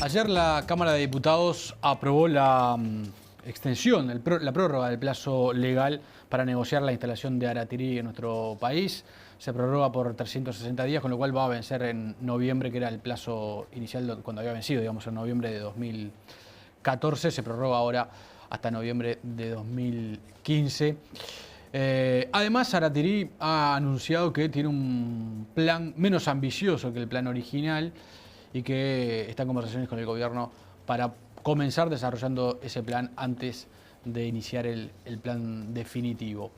Ayer la Cámara de Diputados aprobó la extensión, la prórroga del plazo legal para negociar la instalación de Aratirí en nuestro país. Se prorroga por 360 días, con lo cual va a vencer en noviembre, que era el plazo inicial cuando había vencido, digamos, en noviembre de 2014. Se prorroga ahora hasta noviembre de 2015. Además, Aratirí ha anunciado que tiene un plan menos ambicioso que el plan original y que está en conversaciones con el gobierno para comenzar desarrollando ese plan antes de iniciar el plan definitivo.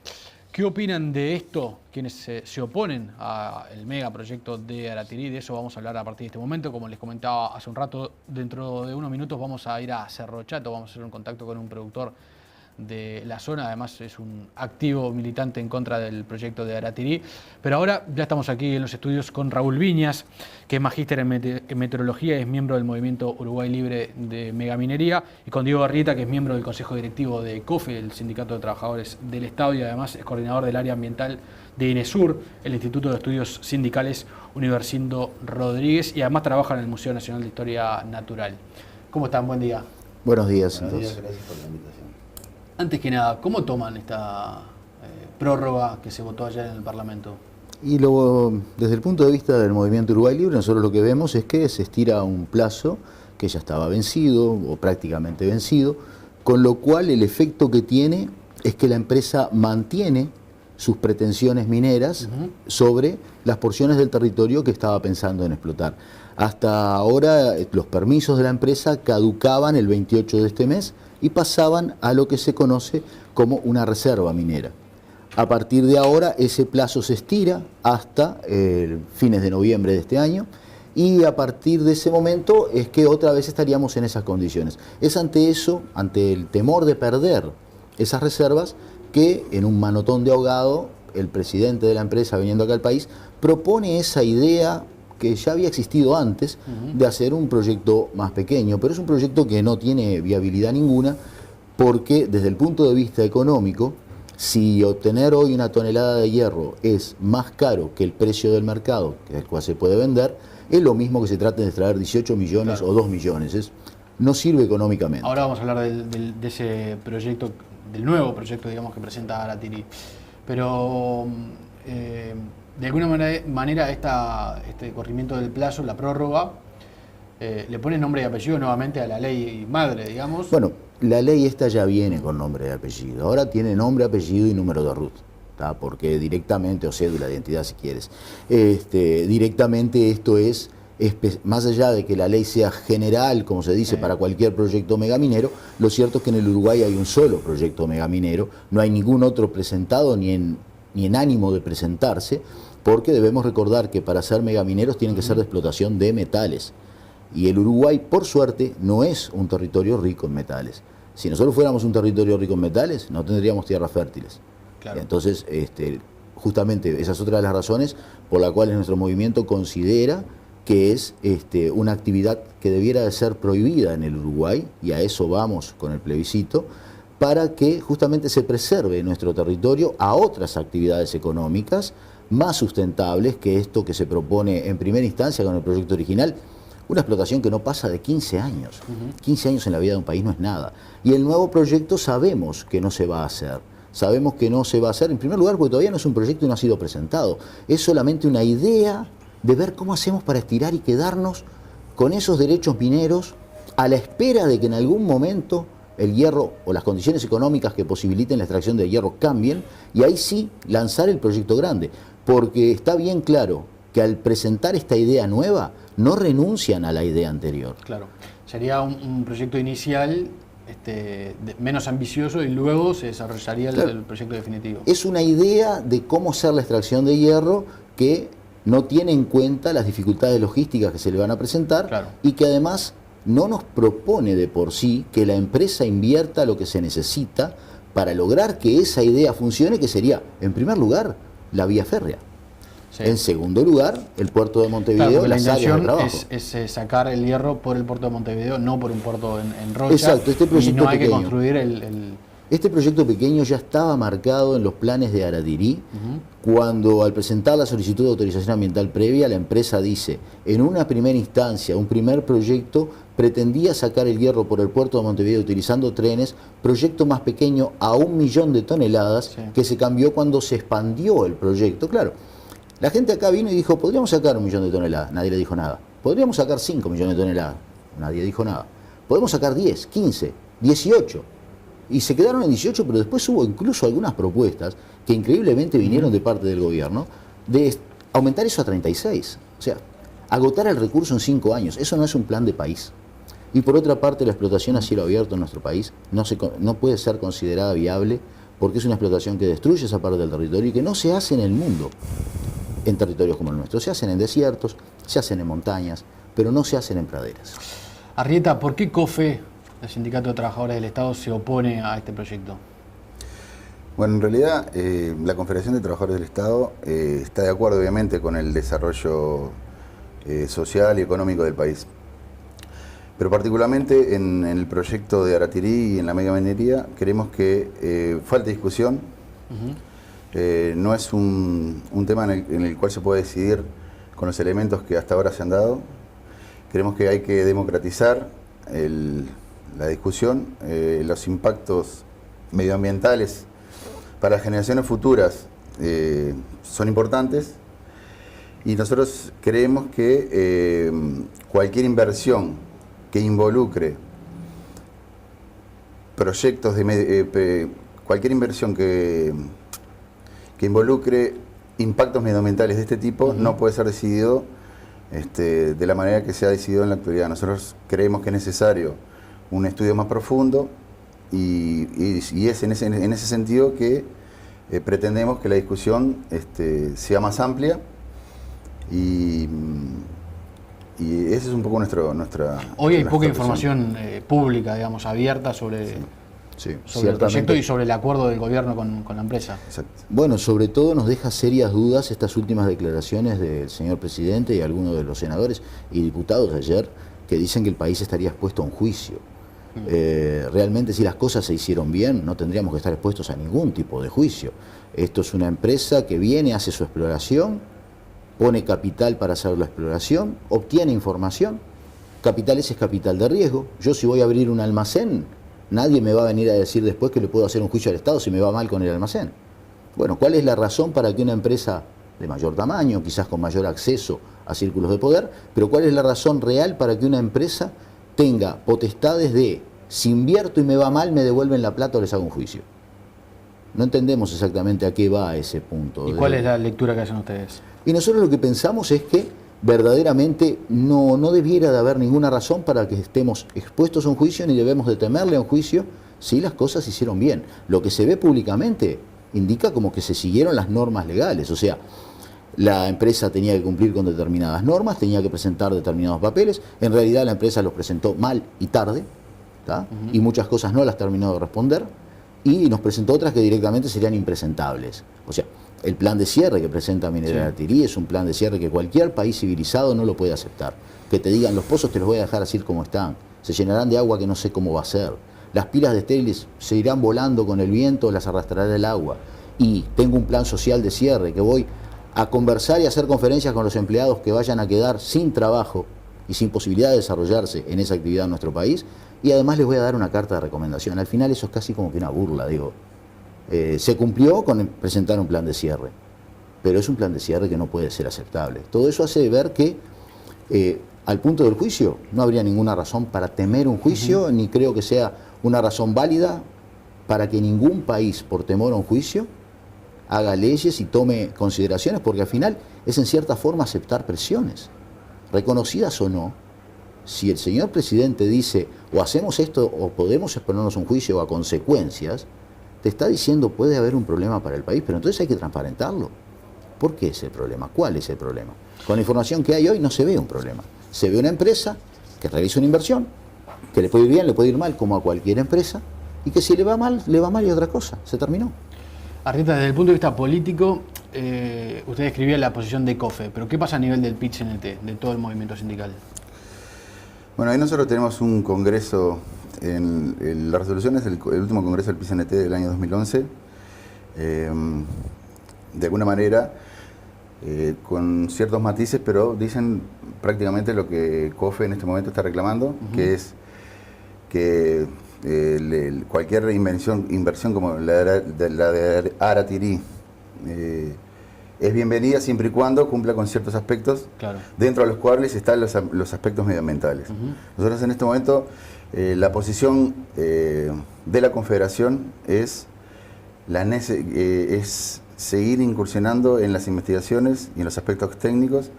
¿Qué opinan de esto quienes se oponen al megaproyecto de Aratirí? De eso vamos a hablar a partir de este momento. Como les comentaba hace un rato, dentro de unos minutos vamos a ir a Cerro Chato, vamos a hacer un contacto con un productor de la zona, además es un activo militante en contra del proyecto de Aratirí. Pero ahora ya estamos aquí en los estudios con Raúl Viñas, que es magíster en meteorología y es miembro del Movimiento Uruguay Libre de Megaminería, y con Diego Arrieta, que es miembro del Consejo Directivo de COFE, el Sindicato de Trabajadores del Estado, y además es coordinador del área ambiental de INESUR, el Instituto de Estudios Sindicales Universindo Rodríguez, y además trabaja en el Museo Nacional de Historia Natural. ¿Cómo están? Buen día. Buenos días. Buenos días, gracias por la invitación. Antes que nada, ¿cómo toman esta prórroga que se votó ayer en el Parlamento? Y desde el punto de vista del Movimiento Uruguay Libre, nosotros lo que vemos es que se estira un plazo que ya estaba vencido o prácticamente vencido, con lo cual el efecto que tiene es que la empresa mantiene sus pretensiones mineras sobre las porciones del territorio que estaba pensando en explotar. Hasta ahora los permisos de la empresa caducaban el 28 de este mes y pasaban a lo que se conoce como una reserva minera. A partir de ahora ese plazo se estira hasta fines de noviembre de este año, y a partir de ese momento es que otra vez estaríamos en esas condiciones. Es ante eso, ante el temor de perder esas reservas, que en un manotón de ahogado el presidente de la empresa, viniendo acá al país, propone esa idea que ya había existido antes, de hacer un proyecto más pequeño, pero es un proyecto que no tiene viabilidad ninguna, porque desde el punto de vista económico, si obtener hoy una tonelada de hierro es más caro que el precio del mercado, que el cual se puede vender, es lo mismo que se trate de extraer 18 millones o 2 millones, no sirve económicamente. Ahora vamos a hablar de ese proyecto, del nuevo proyecto, digamos, que presenta Aratirí, pero de alguna manera este corrimiento del plazo, la prórroga, le pone nombre y apellido nuevamente a la ley madre, digamos. Bueno, la ley esta ya viene con nombre y apellido, ahora tiene nombre, apellido y número de RUT, porque directamente, o cédula de identidad si quieres, directamente esto es, más allá de que la ley sea general, como se dice, para cualquier proyecto megaminero, lo cierto es que en el Uruguay hay un solo proyecto megaminero, no hay ningún otro presentado ni en ánimo de presentarse, porque debemos recordar que para ser megamineros tienen que ser de explotación de metales. Y el Uruguay, por suerte, no es un territorio rico en metales. Si nosotros fuéramos un territorio rico en metales, no tendríamos tierras fértiles. Claro. Entonces, justamente esa es otra de las razones por las cuales nuestro movimiento considera que es una actividad que debiera de ser prohibida en el Uruguay, y a eso vamos con el plebiscito, para que justamente se preserve nuestro territorio a otras actividades económicas más sustentables que esto que se propone en primera instancia con el proyecto original, una explotación que no pasa de 15 años. 15 años en la vida de un país no es nada. Y el nuevo proyecto sabemos que no se va a hacer. Sabemos que no se va a hacer, en primer lugar, porque todavía no es un proyecto y no ha sido presentado. Es solamente una idea de ver cómo hacemos para estirar y quedarnos con esos derechos mineros a la espera de que en algún momento el hierro o las condiciones económicas que posibiliten la extracción de hierro cambien, y ahí sí lanzar el proyecto grande. Porque está bien claro que al presentar esta idea nueva no renuncian a la idea anterior. Claro, sería un proyecto inicial menos ambicioso y luego se desarrollaría el proyecto definitivo. Es una idea de cómo hacer la extracción de hierro que no tiene en cuenta las dificultades logísticas que se le van a presentar, y que además no nos propone de por sí que la empresa invierta lo que se necesita para lograr que esa idea funcione, que sería, en primer lugar, la vía férrea. Sí. En segundo lugar, el puerto de Montevideo. Claro, la intención es sacar el hierro por el puerto de Montevideo, no por un puerto en Rocha. Exacto, este proyecto y no hay pequeño. Que construir Este proyecto pequeño ya estaba marcado en los planes de Aratirí, cuando al presentar la solicitud de autorización ambiental previa, la empresa dice, en una primera instancia, un primer proyecto pretendía sacar el hierro por el puerto de Montevideo utilizando trenes, proyecto más pequeño a 1 millón de toneladas, sí, que se cambió cuando se expandió el proyecto. Claro, la gente acá vino y dijo, podríamos sacar 1 millón de toneladas, nadie le dijo nada. Podríamos sacar 5 millones de toneladas, nadie dijo nada. Podemos sacar 10, 15, 18. Y se quedaron en 18, pero después hubo incluso algunas propuestas que increíblemente vinieron de parte del gobierno de aumentar eso a 36. O sea, agotar el recurso en 5 años. Eso no es un plan de país. Y por otra parte, la explotación a cielo abierto en nuestro país no puede ser considerada viable porque es una explotación que destruye esa parte del territorio y que no se hace en el mundo en territorios como el nuestro. Se hacen en desiertos, se hacen en montañas, pero no se hacen en praderas. Arrieta, ¿por qué COFE, el Sindicato de Trabajadores del Estado, se opone a este proyecto? Bueno, en realidad la Confederación de Trabajadores del Estado está de acuerdo obviamente con el desarrollo social y económico del país. Pero particularmente en el proyecto de Aratirí y en la megaminería creemos que falta discusión. No es un tema en el cual se puede decidir con los elementos que hasta ahora se han dado. Creemos que hay que democratizar la discusión, los impactos medioambientales para las generaciones futuras son importantes y nosotros creemos que cualquier inversión que involucre proyectos cualquier inversión que involucre impactos medioambientales de este tipo no puede ser decidido de la manera que se ha decidido en la actualidad. Nosotros creemos que es necesario un estudio más profundo y es en ese sentido que pretendemos que la discusión sea más amplia y ese es un poco nuestra... Hoy hay poca información pública, digamos, abierta sobre el proyecto y sobre el acuerdo del gobierno con la empresa. Exacto. Bueno, sobre todo nos deja serias dudas estas últimas declaraciones del señor presidente y algunos de los senadores y diputados ayer que dicen que el país estaría expuesto a un juicio. Realmente si las cosas se hicieron bien no tendríamos que estar expuestos a ningún tipo de juicio. Esto es una empresa que viene, hace su exploración, pone capital para hacer la exploración, obtiene información. Capital ese es capital de riesgo. Yo si voy a abrir un almacén, nadie me va a venir a decir después que le puedo hacer un juicio al Estado si me va mal con el almacén. Bueno, ¿cuál es la razón para que una empresa de mayor tamaño, quizás con mayor acceso a círculos de poder, pero cuál es la razón real para que una empresa tenga potestades de, si invierto y me va mal, me devuelven la plata o les hago un juicio? No entendemos exactamente a qué va ese punto. ¿Y cuál es la lectura que hacen ustedes? Y nosotros lo que pensamos es que verdaderamente no debiera de haber ninguna razón para que estemos expuestos a un juicio ni debemos de temerle a un juicio si las cosas se hicieron bien. Lo que se ve públicamente indica como que se siguieron las normas legales, o sea, la empresa tenía que cumplir con determinadas normas, tenía que presentar determinados papeles, en realidad la empresa los presentó mal y tarde, y muchas cosas no las terminó de responder, y nos presentó otras que directamente serían impresentables. O sea, el plan de cierre que presenta Minera Aratirí es un plan de cierre que cualquier país civilizado no lo puede aceptar. Que te digan, los pozos te los voy a dejar así como están, se llenarán de agua que no sé cómo va a ser, las pilas de estériles se irán volando con el viento, las arrastrará el agua, y tengo un plan social de cierre que voy a conversar y hacer conferencias con los empleados que vayan a quedar sin trabajo y sin posibilidad de desarrollarse en esa actividad en nuestro país, y además les voy a dar una carta de recomendación. Al final eso es casi como que una burla, digo. Se cumplió con presentar un plan de cierre, pero es un plan de cierre que no puede ser aceptable. Todo eso hace ver que al punto del juicio no habría ninguna razón para temer un juicio, ni creo que sea una razón válida para que ningún país, por temor a un juicio, haga leyes y tome consideraciones, porque al final es en cierta forma aceptar presiones, reconocidas o no. Si el señor presidente dice o hacemos esto o podemos exponernos a un juicio o a consecuencias, te está diciendo puede haber un problema para el país, pero entonces hay que transparentarlo. ¿Por qué es el problema? ¿Cuál es el problema? Con la información que hay hoy no se ve un problema. Se ve una empresa que realiza una inversión, que le puede ir bien, le puede ir mal, como a cualquier empresa, y que si le va mal y otra cosa. Se terminó. Arrieta, desde el punto de vista político, usted describía la posición de COFE, pero ¿qué pasa a nivel del PIT-CNT, de todo el movimiento sindical? Bueno, ahí nosotros tenemos un congreso, la resolución es el último congreso del PIT-CNT del año 2011. De alguna manera, con ciertos matices, pero dicen prácticamente lo que COFE en este momento está reclamando, que es que cualquier inversión como la de Aratirí es bienvenida siempre y cuando cumpla con ciertos aspectos, Claro. dentro de los cuales están los aspectos medioambientales. Nosotros en este momento, la posición de la Confederación es seguir incursionando en las investigaciones y en los aspectos técnicos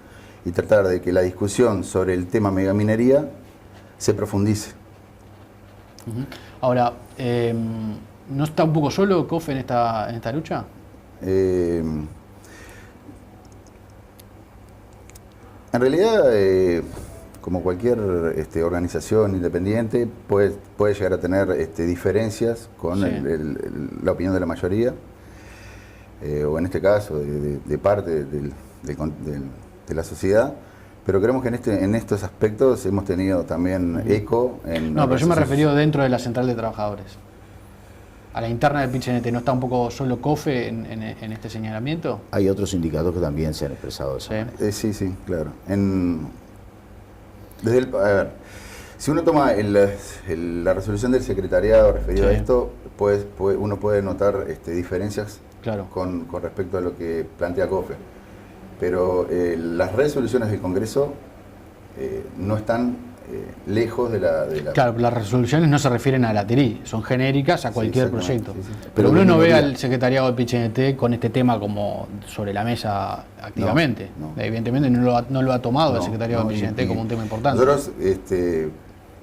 y tratar de que la discusión sobre el tema megaminería se profundice. Ahora, ¿no está un poco solo COFE en esta lucha? En realidad, como cualquier organización independiente, puede llegar a tener diferencias con Sí. la opinión de la mayoría, o en este caso de parte de la sociedad, pero creemos que en estos aspectos hemos tenido también eco en... No, pero yo me organizaciones. referí dentro de la central de trabajadores. A la interna del PIT-CNT, ¿no está un poco solo COFE en este señalamiento? Hay otros sindicatos que también se han expresado de esa Sí. manera. Sí, claro. A ver, si uno toma la resolución del secretariado referido a Sí. esto, uno puede notar diferencias Claro. con respecto a lo que plantea COFE. Pero las resoluciones del Congreso no están lejos de la... Claro, pero las resoluciones no se refieren a la TIRI, son genéricas a cualquier exactamente, proyecto. sí. Pero Pero uno de no ve minoría. al secretariado del PIT-CNT con este tema como sobre la mesa activamente. no. Evidentemente no lo ha tomado el No, secretariado no, del PIT-CNT y como un tema importante. Nosotros,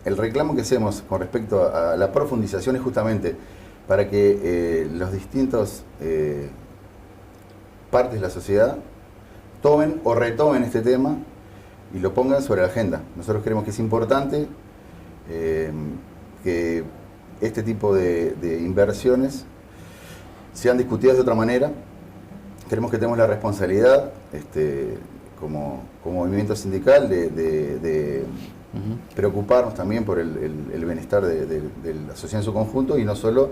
el reclamo que hacemos con respecto a la profundización es justamente para que los distintos partes de la sociedad tomen o retomen este tema y lo pongan sobre la agenda. Nosotros creemos que es importante que este tipo de inversiones sean discutidas de otra manera. Creemos que tenemos la responsabilidad como movimiento sindical de preocuparnos también por el bienestar de la sociedad en su conjunto y no solo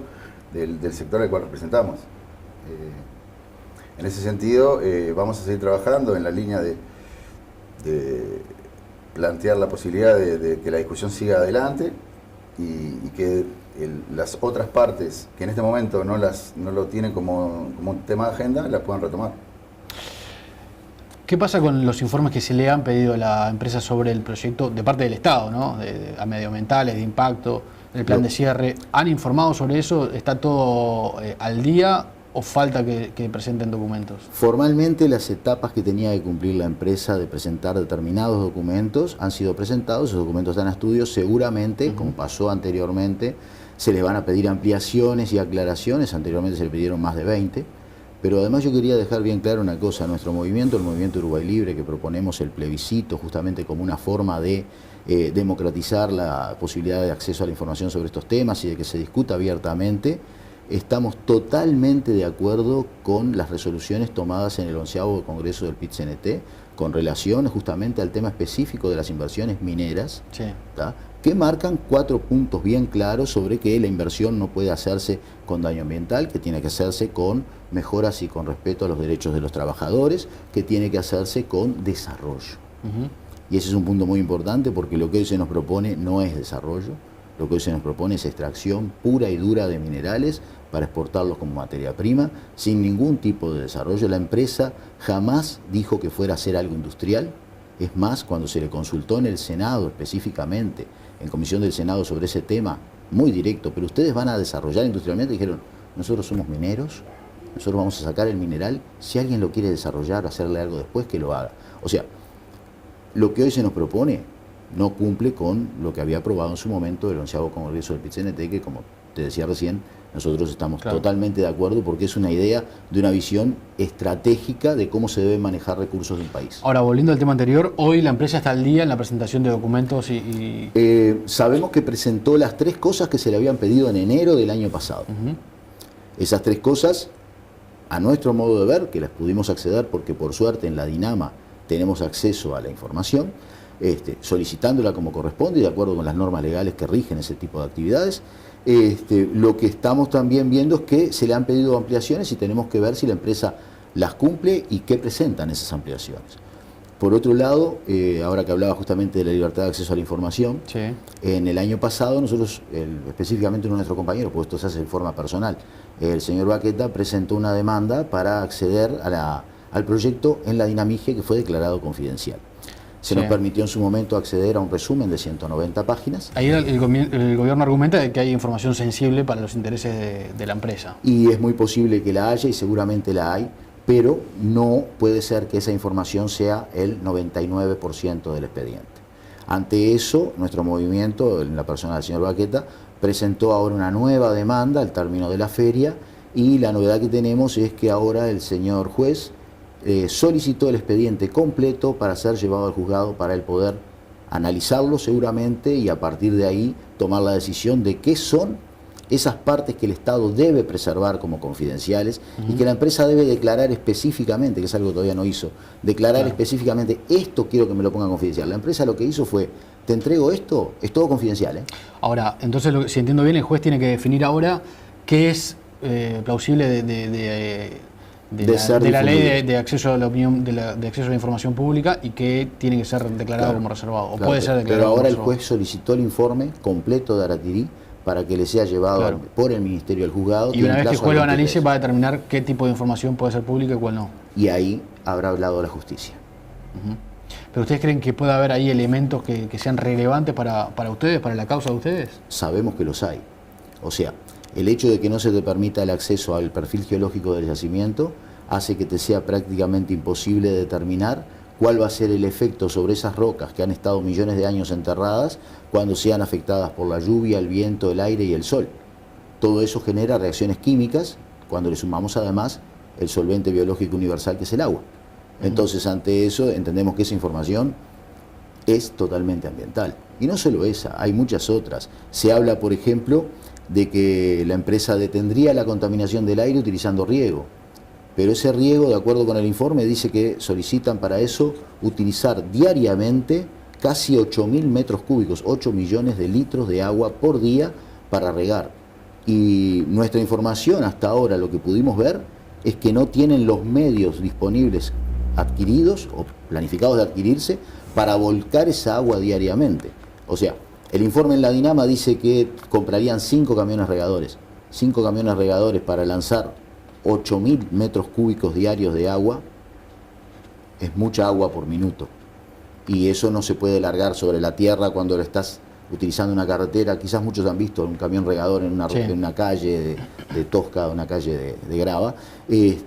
del sector al cual representamos. En ese sentido, vamos a seguir trabajando en la línea de plantear la posibilidad de que la discusión siga adelante y que las otras partes que en este momento no lo tienen como un tema de agenda, las puedan retomar. ¿Qué pasa con los informes que se le han pedido a la empresa sobre el proyecto de parte del Estado, ¿no? A medioambientales, de impacto, el plan de cierre? ¿Han informado sobre eso? ¿Está todo al día o falta que presenten documentos? Formalmente las etapas que tenía que cumplir la empresa de presentar determinados documentos han sido presentados, esos documentos están a estudio, seguramente, como pasó anteriormente, se les van a pedir ampliaciones y aclaraciones, anteriormente se le pidieron más de 20, pero además yo quería dejar bien claro una cosa, nuestro movimiento, el Movimiento Uruguay Libre, que proponemos el plebiscito justamente como una forma de democratizar la posibilidad de acceso a la información sobre estos temas y de que se discuta abiertamente, estamos totalmente de acuerdo con las resoluciones tomadas en el 11º Congreso del PIT-CNT con relación justamente al tema específico de las inversiones mineras, Sí. ¿tá? Que marcan 4 puntos bien claros sobre que la inversión no puede hacerse con daño ambiental, que tiene que hacerse con mejoras y con respeto a los derechos de los trabajadores, que tiene que hacerse con desarrollo. Y ese es un punto muy importante porque lo que hoy se nos propone no es desarrollo, lo que hoy se nos propone es extracción pura y dura de minerales para exportarlos como materia prima, sin ningún tipo de desarrollo. La empresa jamás dijo que fuera a hacer algo industrial. Es más, cuando se le consultó en el Senado específicamente, en comisión del Senado sobre ese tema, muy directo, pero ustedes van a desarrollar industrialmente, dijeron, nosotros somos mineros, nosotros vamos a sacar el mineral, si alguien lo quiere desarrollar, hacerle algo después, que lo haga. O sea, lo que hoy se nos propone no cumple con lo que había aprobado en su momento el 11º Congreso del PIT-CNT, que como te decía recién, nosotros estamos totalmente de acuerdo porque es una idea de una visión estratégica de cómo se deben manejar recursos de un país. Ahora, volviendo al tema anterior, hoy la empresa está al día en la presentación de documentos Sabemos que presentó las 3 cosas que se le habían pedido en enero del año pasado. Esas 3 cosas, a nuestro modo de ver, que las pudimos acceder porque por suerte en la Dinama tenemos acceso a la información, solicitándola como corresponde y de acuerdo con las normas legales que rigen ese tipo de actividades. Lo que estamos también viendo es que se le han pedido ampliaciones y tenemos que ver si la empresa las cumple y qué presentan esas ampliaciones. Por otro lado, ahora que hablaba justamente de la libertad de acceso a la información, Sí. en el año pasado nosotros, específicamente uno de nuestros compañeros, pues esto se hace de forma personal, el señor Baqueta presentó una demanda para acceder al proyecto en la Dinamigie que fue declarado confidencial. Se nos permitió en su momento acceder a un resumen de 190 páginas. Ahí el gobierno argumenta de que hay información sensible para los intereses de la empresa. Y es muy posible que la haya y seguramente la hay, pero no puede ser que esa información sea el 99% del expediente. Ante eso, nuestro movimiento, en la persona del señor Baqueta, presentó ahora una nueva demanda al término de la feria y la novedad que tenemos es que ahora el señor juez solicitó el expediente completo para ser llevado al juzgado para él poder analizarlo seguramente y a partir de ahí tomar la decisión de qué son esas partes que el Estado debe preservar como confidenciales y que la empresa debe declarar específicamente, que es algo que todavía no hizo, declarar específicamente, esto quiero que me lo ponga confidencial. La empresa lo que hizo fue, te entrego esto, es todo confidencial. Ahora, entonces, si entiendo bien, el juez tiene que definir ahora qué es plausible de la ley de acceso a la opinión, de acceso a la información pública y que tiene que ser declarado como reservado, o puede ser declarado pero ahora como el reservado. juez solicitó el informe completo de Aratirí para que le sea llevado por el Ministerio al juzgado. Y una vez que el juez lo analice va a determinar qué tipo de información puede ser pública y cuál no. Y ahí habrá hablado la justicia. ¿Pero ustedes creen que puede haber ahí elementos que sean relevantes para ustedes, para la causa de ustedes? Sabemos que los hay. O sea, el hecho de que no se te permita el acceso al perfil geológico del yacimiento hace que te sea prácticamente imposible determinar cuál va a ser el efecto sobre esas rocas que han estado millones de años enterradas cuando sean afectadas por la lluvia, el viento, el aire y el sol. Todo eso genera reacciones químicas cuando le sumamos además el solvente biológico universal que es el agua. Entonces, ante eso entendemos que esa información es totalmente ambiental. Y no solo esa, hay muchas otras. Se habla, por ejemplo, de que la empresa detendría la contaminación del aire utilizando riego. Pero ese riego, de acuerdo con el informe, dice que solicitan para eso utilizar diariamente casi 8.000 metros cúbicos, 8 millones de litros de agua por día para regar. Y nuestra información hasta ahora, lo que pudimos ver, es que no tienen los medios disponibles adquiridos o planificados de adquirirse para volcar esa agua diariamente. O sea, el informe en la Dinama dice que comprarían 5 camiones regadores. 5 camiones regadores para lanzar 8.000 metros cúbicos diarios de agua es mucha agua por minuto. Y eso no se puede largar sobre la tierra cuando lo estás utilizando una carretera. Quizás muchos han visto un camión regador en una calle de tosca, una calle de grava, y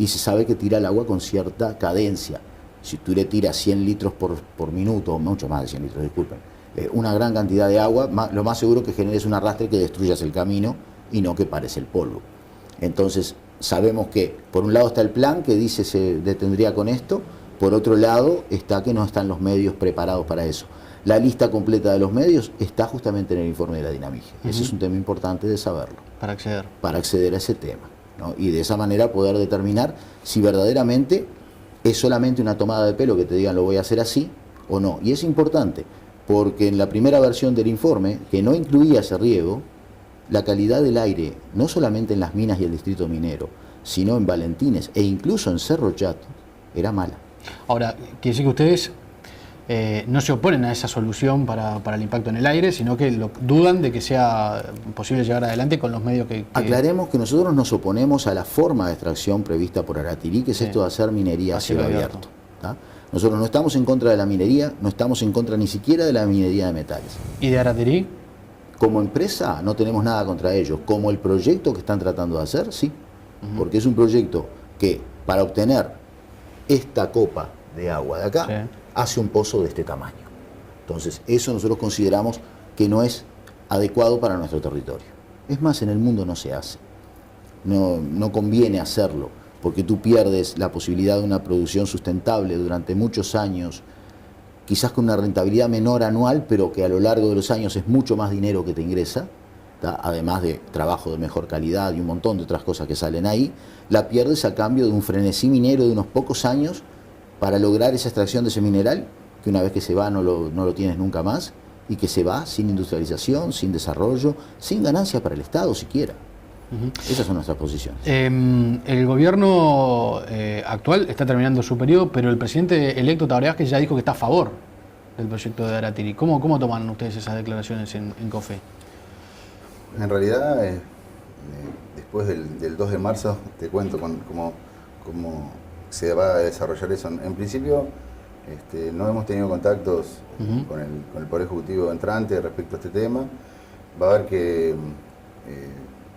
se sabe que tira el agua con cierta cadencia. Si tú le tiras 100 litros por minuto, o mucho más de 100 litros, disculpen, una gran cantidad de agua, lo más seguro que generes un arrastre que destruyas el camino y no que pares el polvo. Entonces, sabemos que por un lado está el plan que dice se detendría con esto, por otro lado está que no están los medios preparados para eso. La lista completa de los medios está justamente en el informe de la Dinamigie. Ese es un tema importante de saberlo. Para acceder a ese tema, ¿no? Y de esa manera poder determinar si verdaderamente es solamente una tomada de pelo que te digan lo voy a hacer así o no. Y es importante porque en la primera versión del informe, que no incluía ese riego, la calidad del aire, no solamente en las minas y el distrito minero, sino en Valentines e incluso en Cerro Chato, era mala. Ahora, quiere decir que ustedes no se oponen a esa solución para el impacto en el aire, sino que dudan de que sea posible llegar adelante con los medios que... Aclaremos que nosotros nos oponemos a la forma de extracción prevista por Aratirí, que es esto de hacer minería a cielo abierto. Nosotros no estamos en contra de la minería, no estamos en contra ni siquiera de la minería de metales. ¿Y de Aratirí? Como empresa no tenemos nada contra ellos. Como el proyecto que están tratando de hacer, sí. Porque es un proyecto que para obtener esta copa de agua de acá, hace un pozo de este tamaño. Entonces, eso nosotros consideramos que no es adecuado para nuestro territorio. Es más, en el mundo no se hace. No conviene hacerlo, porque tú pierdes la posibilidad de una producción sustentable durante muchos años, quizás con una rentabilidad menor anual, pero que a lo largo de los años es mucho más dinero que te ingresa, además de trabajo de mejor calidad y un montón de otras cosas que salen ahí, la pierdes a cambio de un frenesí minero de unos pocos años para lograr esa extracción de ese mineral que una vez que se va no lo tienes nunca más, y que se va sin industrialización, sin desarrollo, sin ganancia para el Estado siquiera. Esas son nuestras posiciones. El gobierno actual está terminando su periodo, pero el presidente electo Tabaré Vázquez ya dijo que está a favor del proyecto de Aratiri. ¿Cómo toman ustedes esas declaraciones en COFE? En realidad, después del 2 de marzo, te cuento cómo se va a desarrollar eso. En principio, no hemos tenido contactos con el Poder Ejecutivo entrante respecto a este tema. Va a haber que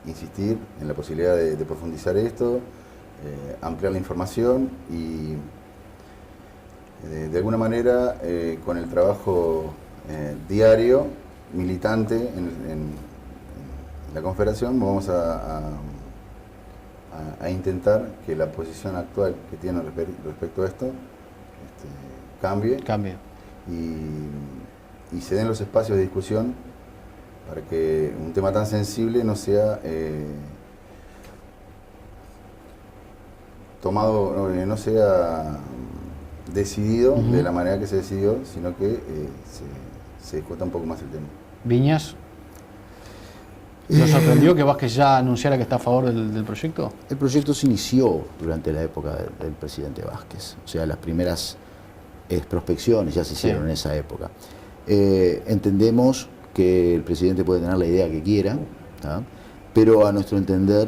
insistir en la posibilidad de profundizar esto, ampliar la información y de alguna manera con el trabajo diario, militante en la Confederación, vamos a intentar que la posición actual que tiene respecto a esto cambie y se den los espacios de discusión para que un tema tan sensible no sea tomado, no sea decidido de la manera que se decidió, sino que se discuta un poco más el tema. Viñas, ¿nos sorprendió que Vázquez ya anunciara que está a favor del proyecto? El proyecto se inició durante la época del presidente Vázquez, o sea, las primeras prospecciones ya se hicieron en esa época. Entendemos que el presidente puede tener la idea que quiera, ¿tá? Pero a nuestro entender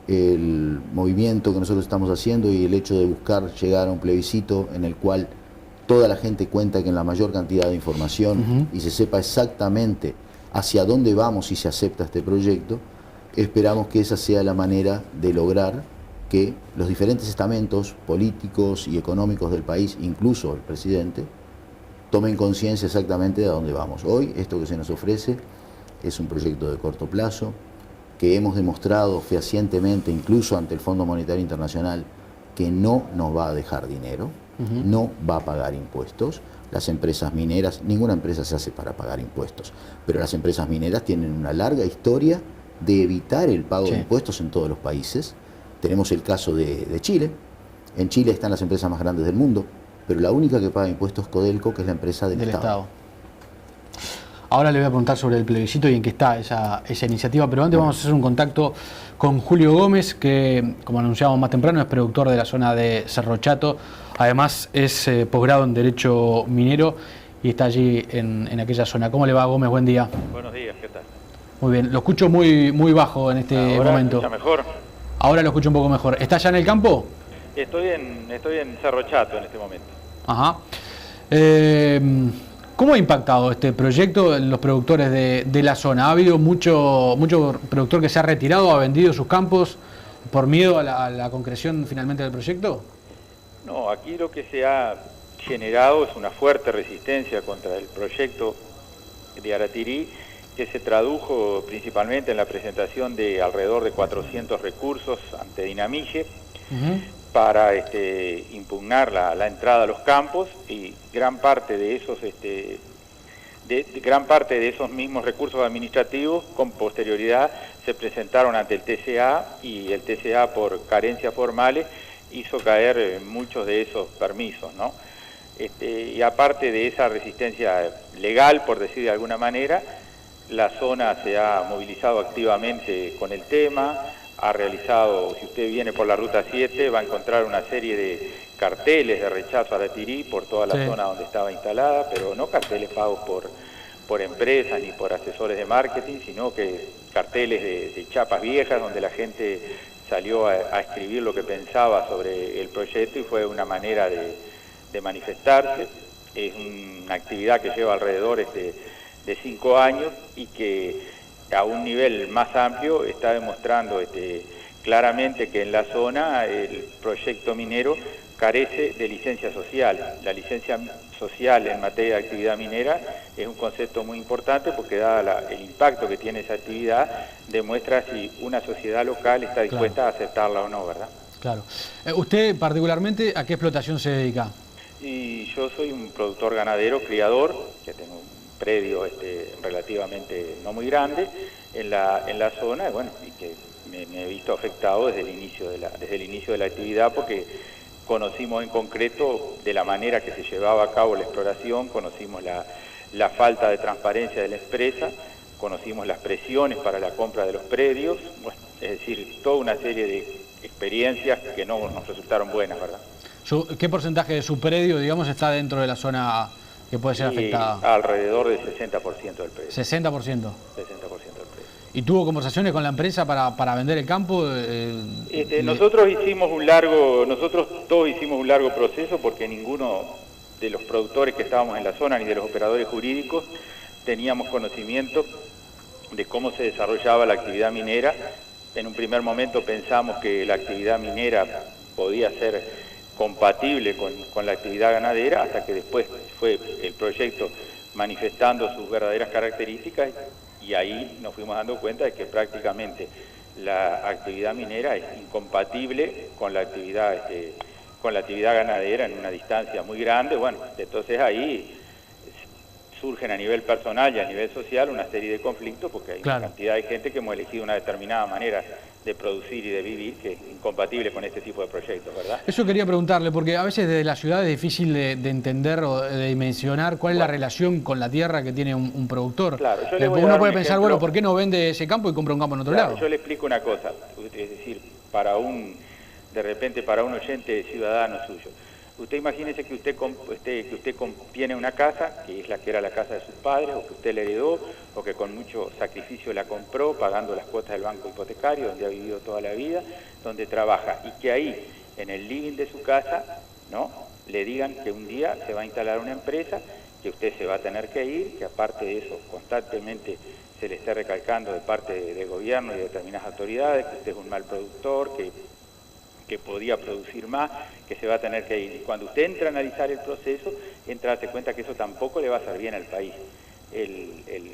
el movimiento que nosotros estamos haciendo y el hecho de buscar llegar a un plebiscito en el cual toda la gente cuenta que en la mayor cantidad de información y se sepa exactamente hacia dónde vamos si se acepta este proyecto, esperamos que esa sea la manera de lograr que los diferentes estamentos políticos y económicos del país, incluso el presidente, tomen conciencia exactamente de a dónde vamos. Hoy esto que se nos ofrece es un proyecto de corto plazo, que hemos demostrado fehacientemente, incluso ante el Fondo Monetario Internacional, que no nos va a dejar dinero, no va a pagar impuestos. Las empresas mineras, ninguna empresa se hace para pagar impuestos, pero las empresas mineras tienen una larga historia de evitar el pago de impuestos en todos los países. Tenemos el caso de Chile. En Chile están las empresas más grandes del mundo, pero la única que paga impuestos es Codelco, que es la empresa del Estado. Ahora le voy a preguntar sobre el plebiscito y en qué está esa iniciativa, pero antes vamos a hacer un contacto con Julio Gómez, que, como anunciábamos más temprano, es productor de la zona de Cerro Chato. Además, es posgrado en Derecho Minero y está allí en aquella zona. ¿Cómo le va, Gómez? Buen día. Buenos días, ¿qué tal? Muy bien, lo escucho muy bajo en este momento. ¿Ahora mejor? Ahora lo escucho un poco mejor. ¿Está ya en el campo? Estoy en Cerro Chato en este momento. Ajá. ¿Cómo ha impactado este proyecto en los productores de la zona? ¿Ha habido mucho productor que se ha retirado, ha vendido sus campos por miedo a la concreción finalmente del proyecto? No, aquí lo que se ha generado es una fuerte resistencia contra el proyecto de Aratiri, que se tradujo principalmente en la presentación de alrededor de 400 recursos ante Dinamige para impugnar la entrada a los campos, y gran parte de esos mismos recursos administrativos con posterioridad se presentaron ante el TCA, y el TCA, por carencias formales, hizo caer muchos de esos permisos, ¿no? Y aparte de esa resistencia legal, por decir de alguna manera, la zona se ha movilizado activamente con el tema, ha realizado, si usted viene por la Ruta 7, va a encontrar una serie de carteles de rechazo a Aratiri por toda la zona donde estaba instalada, pero no carteles pagos por empresas ni por asesores de marketing, sino que carteles de chapas viejas donde la gente salió a escribir lo que pensaba sobre el proyecto, y fue una manera de manifestarse. Es una actividad que lleva alrededor de 5 años y que a un nivel más amplio está demostrando claramente que en la zona el proyecto minero carece de licencia social. La licencia social en materia de actividad minera es un concepto muy importante porque, dada el impacto que tiene esa actividad, demuestra si una sociedad local está dispuesta a aceptarla o no, ¿verdad? Claro. ¿Usted particularmente a qué explotación se dedica? Y yo soy un productor ganadero, criador, que tengo un predio relativamente no muy grande en la zona, y que me he visto afectado desde el inicio de la actividad, porque conocimos en concreto de la manera que se llevaba a cabo la exploración, conocimos la falta de transparencia de la empresa, conocimos las presiones para la compra de los predios, bueno, es decir, toda una serie de experiencias que no nos resultaron buenas, ¿verdad? ¿Qué porcentaje de su predio, digamos, está dentro de la zona que puede ser afectada? Alrededor del 60% del predio. 60%. 60% del predio. ¿Y tuvo conversaciones con la empresa para vender el campo? Nosotros todos hicimos un largo proceso porque ninguno de los productores que estábamos en la zona ni de los operadores jurídicos teníamos conocimiento de cómo se desarrollaba la actividad minera. En un primer momento pensamos que la actividad minera podía ser compatible con la actividad ganadera, hasta que después fue el proyecto manifestando sus verdaderas características y ahí nos fuimos dando cuenta de que prácticamente la actividad minera es incompatible con la actividad ganadera en una distancia muy grande. Bueno, entonces ahí surgen a nivel personal y a nivel social una serie de conflictos porque hay una cantidad de gente que hemos elegido una determinada manera de producir y de vivir que es incompatible con este tipo de proyectos, ¿verdad? Eso quería preguntarle, porque a veces desde la ciudad es difícil de entender o de dimensionar cuál es la relación con la tierra que tiene un productor. Claro, uno puede pensar, bueno, ¿por qué no vende ese campo y compra un campo en otro lado? Yo le explico una cosa, es decir, de repente para un oyente ciudadano suyo. Usted imagínese que usted tiene una casa, que es la que era la casa de sus padres, o que usted la heredó, o que con mucho sacrificio la compró, pagando las cuotas del banco hipotecario, donde ha vivido toda la vida, donde trabaja, y que ahí, en el living de su casa, ¿no?, le digan que un día se va a instalar una empresa, que usted se va a tener que ir, que aparte de eso constantemente se le está recalcando de parte del gobierno y de determinadas autoridades, que usted es un mal productor, que podía producir más, que se va a tener que ir. Y cuando usted entra a analizar el proceso, entra a darse cuenta que eso tampoco le va a hacer bien al país.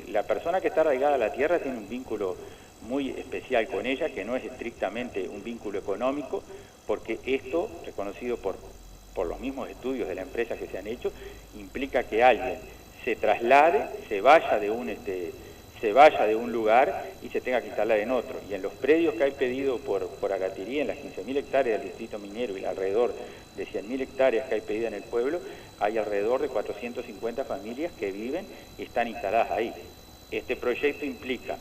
La persona que está arraigada a la tierra tiene un vínculo muy especial con ella, que no es estrictamente un vínculo económico, porque esto, reconocido por los mismos estudios de la empresa que se han hecho, implica que alguien se traslade, se vaya de un lugar y se tenga que instalar en otro. Y en los predios que hay pedido por Aratirí, en las 15.000 hectáreas del distrito minero y alrededor de 100.000 hectáreas que hay pedidas en el pueblo, hay alrededor de 450 familias que viven y están instaladas ahí. Este proyecto implica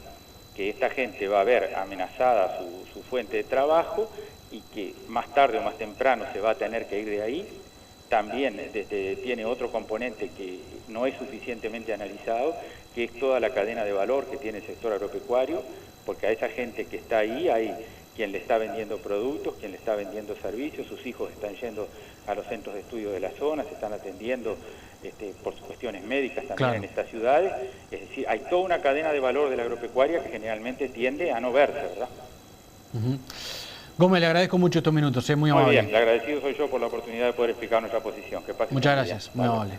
que esta gente va a ver amenazada su fuente de trabajo y que más tarde o más temprano se va a tener que ir de ahí. También tiene otro componente que no es suficientemente analizado, que es toda la cadena de valor que tiene el sector agropecuario, porque a esa gente que está ahí hay quien le está vendiendo productos, quien le está vendiendo servicios, sus hijos están yendo a los centros de estudio de la zona, se están atendiendo por cuestiones médicas también en estas ciudades. Es decir, hay toda una cadena de valor de la agropecuaria que generalmente tiende a no verse, ¿verdad? Gómez, le agradezco mucho estos minutos, muy amable. Muy bien, le agradecido soy yo por la oportunidad de poder explicar nuestra posición. Muchas gracias, muy amable.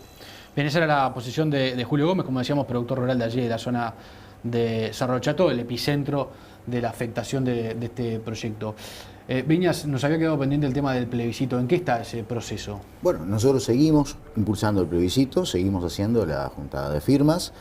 Bien, esa era la posición de Julio Gómez, como decíamos, productor rural de allí, de la zona de Cerro Chato, el epicentro de la afectación de este proyecto. Viñas, nos había quedado pendiente el tema del plebiscito. ¿En qué está ese proceso? Bueno, nosotros seguimos impulsando el plebiscito, seguimos haciendo la juntada de firmas,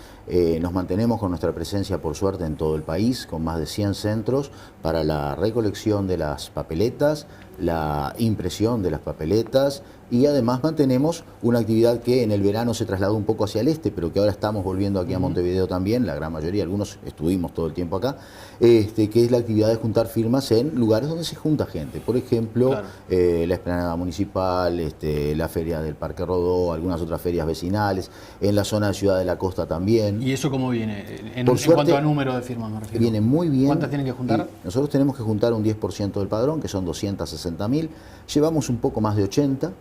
nos mantenemos con nuestra presencia, por suerte, en todo el país, con más de 100 centros para la recolección de las papeletas, la impresión de las papeletas, y además mantenemos una actividad que en el verano se trasladó un poco hacia el este, pero que ahora estamos volviendo aquí a Montevideo también, la gran mayoría, algunos estuvimos todo el tiempo acá, que es la actividad de juntar firmas en lugares donde se junta gente. Por ejemplo, la explanada municipal, la feria del Parque Rodó, algunas otras ferias vecinales, en la zona de Ciudad de la Costa también. ¿Y eso cómo viene? En suerte, cuanto a número de firmas, me refiero. Viene muy bien. ¿Cuántas tienen que juntar? Nosotros tenemos que juntar un 10% del padrón, que son 260.000. Llevamos un poco más de 80.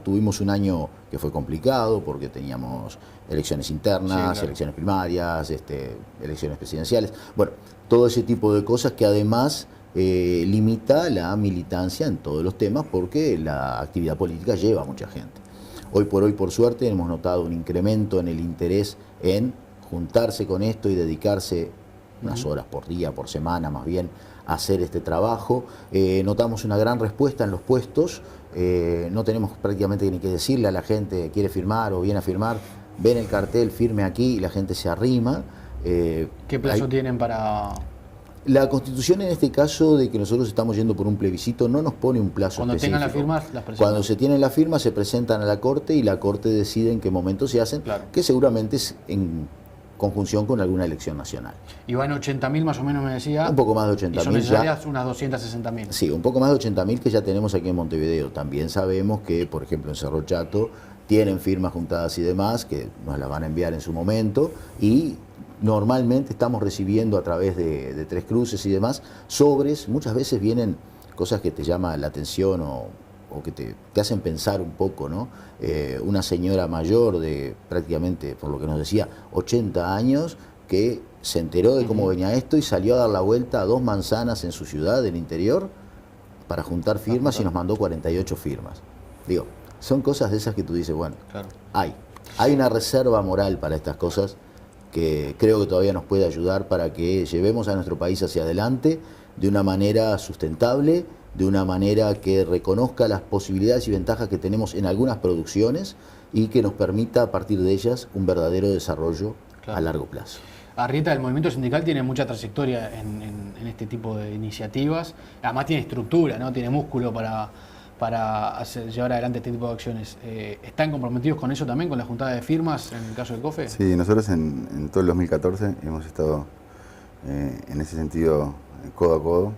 Tuvimos un año que fue complicado porque teníamos elecciones internas, elecciones primarias, elecciones presidenciales. Bueno, todo ese tipo de cosas que además limita la militancia en todos los temas porque la actividad política lleva a mucha gente. Hoy, por suerte, hemos notado un incremento en el interés en juntarse con esto y dedicarse unas horas por día, por semana más bien, a hacer este trabajo. Notamos una gran respuesta en los puestos, no tenemos prácticamente ni que decirle a la gente quiere firmar o viene a firmar, ven el cartel, firme aquí y la gente se arrima. ¿Qué plazo tienen para...? La Constitución en este caso de que nosotros estamos yendo por un plebiscito no nos pone un plazo Cuando específico. tengan las firmas, las presentan. Cuando se tienen las firmas se presentan a la Corte y la Corte decide en qué momento se hacen, Claro. que seguramente es en conjunción con alguna elección nacional. Y van 80.000 más o menos, me decía. Un poco más de Y son 80.000 ya. necesarias unas 260.000. Sí, un poco más de 80.000 que ya tenemos aquí en Montevideo. También sabemos que, por ejemplo, en Cerro Chato tienen firmas juntadas y demás, que nos las van a enviar en su momento, y normalmente estamos recibiendo a través de Tres Cruces y demás sobres. Muchas veces vienen cosas que te llaman la atención o que te hacen pensar un poco, ¿no? Una señora mayor de prácticamente, por lo que nos decía, 80 años, que se enteró de cómo venía esto y salió a dar la vuelta a 2 manzanas en su ciudad del interior para juntar firmas y nos mandó 48 firmas. Digo, son cosas de esas que tú dices, bueno, Claro. hay una reserva moral para estas cosas que creo que todavía nos puede ayudar para que llevemos a nuestro país hacia adelante de una manera sustentable, de una manera que reconozca las posibilidades y ventajas que tenemos en algunas producciones y que nos permita a partir de ellas un verdadero desarrollo Claro. a largo plazo. Arrieta, el movimiento sindical tiene mucha trayectoria en este tipo de iniciativas. Además tiene estructura, ¿no? Tiene músculo para llevar adelante este tipo de acciones. ¿Están comprometidos con eso también, con la juntada de firmas en el caso del COFE? Sí, nosotros en todo el 2014 hemos estado en ese sentido codo a codo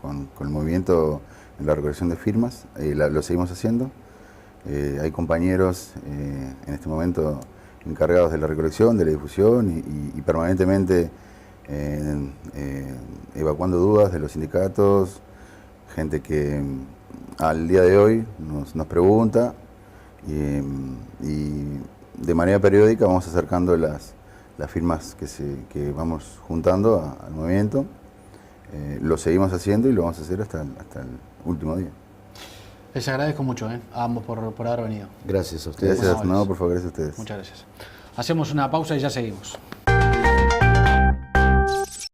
con el movimiento en la recolección de firmas. Lo seguimos haciendo. Hay compañeros en este momento encargados de la recolección, de la difusión y permanentemente evacuando dudas de los sindicatos, gente que al día de hoy nos pregunta y de manera periódica vamos acercando las firmas que vamos juntando al movimiento. Lo seguimos haciendo y lo vamos a hacer hasta el último día. Les agradezco mucho a ambos por haber venido. Gracias a ustedes. Gracias, no, por favor, gracias a ustedes. Muchas gracias. Hacemos una pausa y ya seguimos.